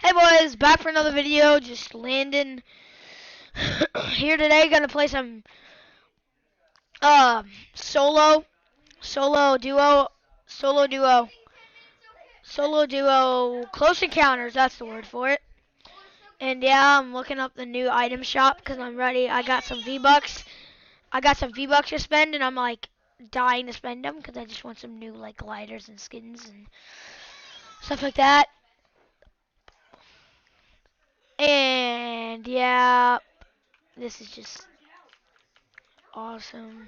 Hey boys, back for another video. Just landing here today. Gonna play some solo, solo duo, solo duo, solo duo. Close encounters. That's the word for it. And yeah, I'm looking up the new item shop because I'm ready. I got some V-Bucks. I got some V-Bucks to spend, and I'm like dying to spend them because I just want some new like gliders and skins and stuff like that. And yeah, this is just awesome.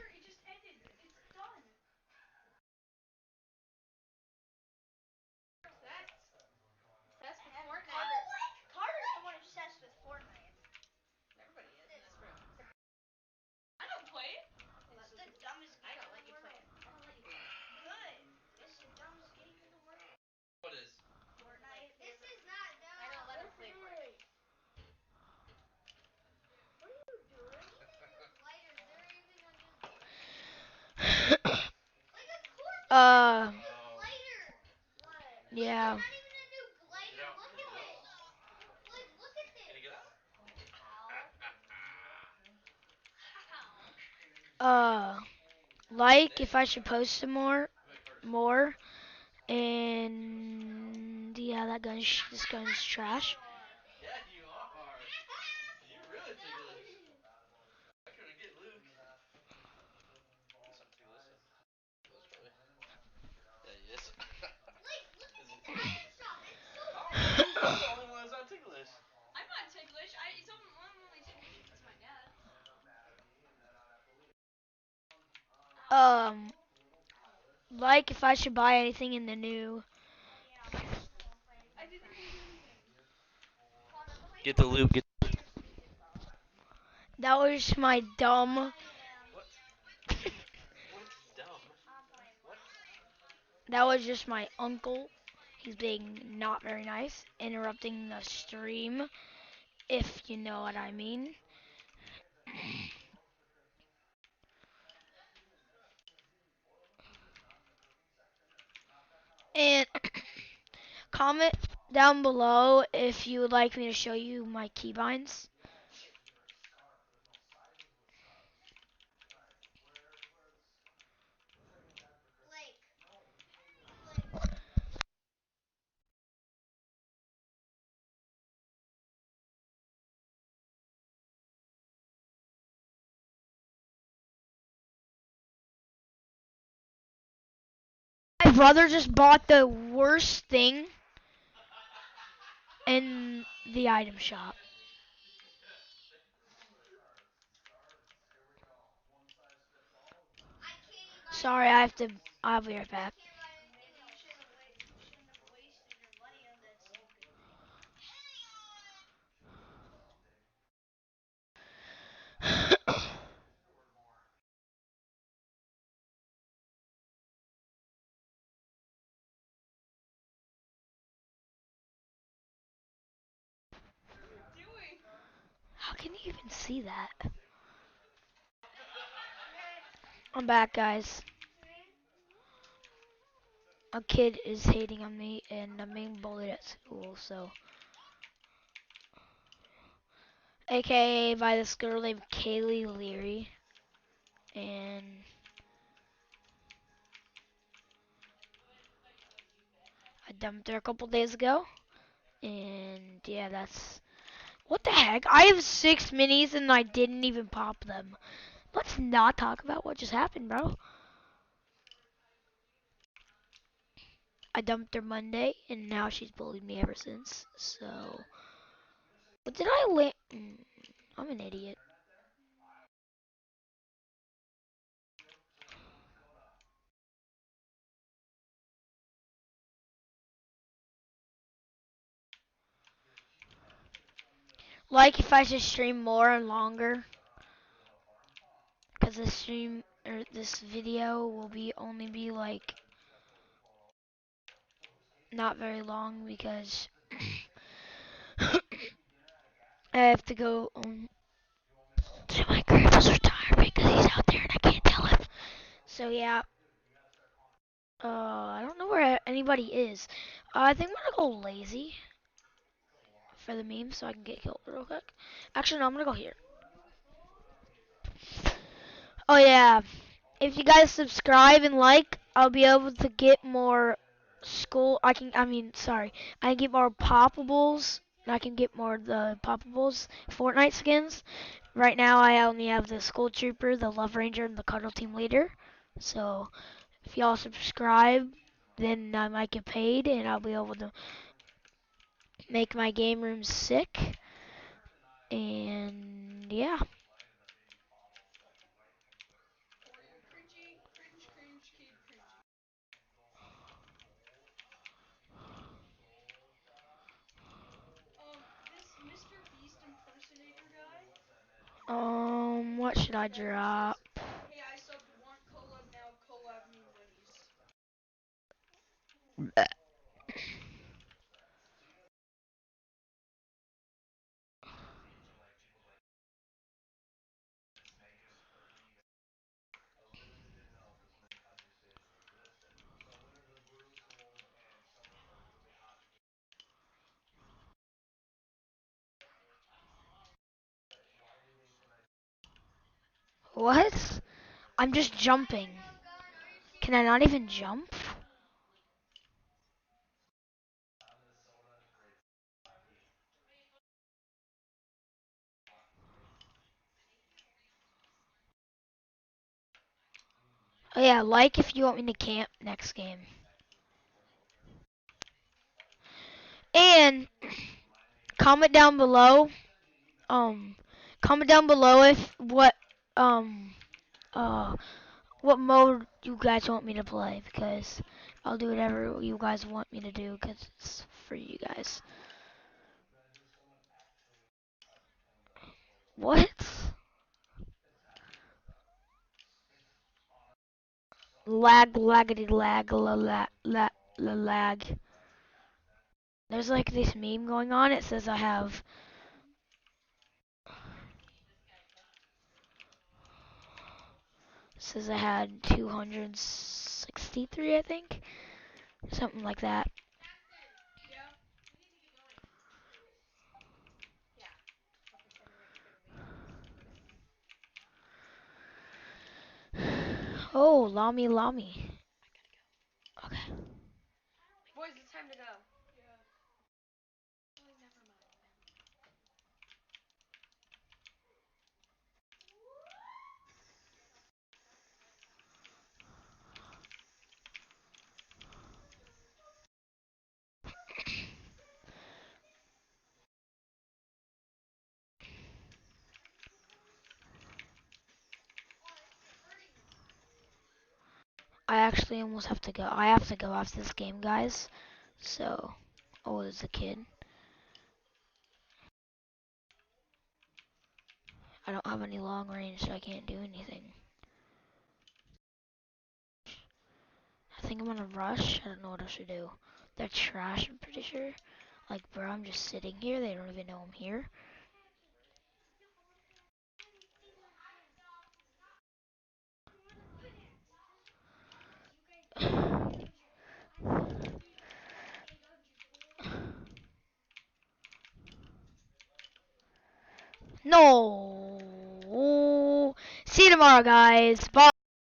uh, yeah. Uh, like if I should post some more, and yeah, this gun's trash. um, like if I should buy anything in the new. Get the loot. That was my dumb. That was just my uncle. He's being not very nice, interrupting the stream, if you know what I mean. And comment down below if you would like me to show you my keybinds. My brother just bought the worst thing in the item shop. Sorry, I'll be right back. How can you even see that? I'm back, guys. A kid is hating on me, and I'm being bullied at school, so. AKA by this girl named Kaylee Leary. And I dumped her a couple days ago. And yeah, that's. What the heck? I have 6 minis and I didn't even pop them. Let's not talk about what just happened, bro. I dumped her Monday, and now she's bullied me ever since. So, what did I land? I'm an idiot. Like if I should stream more and longer, because this stream or this video will be only be like not very long because I have to go to my grandpa's retirement because he's out there and I can't tell him. So yeah, I don't know where anybody is. I think I'm gonna go lazy. for the meme so I can get killed real quick. Actually, no, I'm gonna go here. Oh yeah, if you guys subscribe and like, I'll be able to get more I can get more poppables. I can get more of the poppables Fortnite skins. Right now, I only have the Skull Trooper, the Love Ranger, and the Cuddle Team Leader. So, if y'all subscribe, then I might get paid, and I'll be able to make my game room sick. And yeah. What should I drop? What? I'm just jumping. Can I not even jump? Oh yeah, like if you want me to camp next game. And comment down below. Um, comment down below if um uh what mode you guys want me to play because I'll do whatever you guys want me to do because it's for you guys. What? Laggedy lag lag. There's like this meme going on. It says I have. Says I had 263, I think, something like that. Oh, Lami Lami. Okay. I actually almost have to go. I have to go after this game, guys. So, oh, there's a kid. I don't have any long range, so I can't do anything. I think I'm gonna rush. I don't know what I should do. They're trash, I'm pretty sure. Like, bro, I'm just sitting here. They don't even know I'm here. No. See you tomorrow, guys. Bye.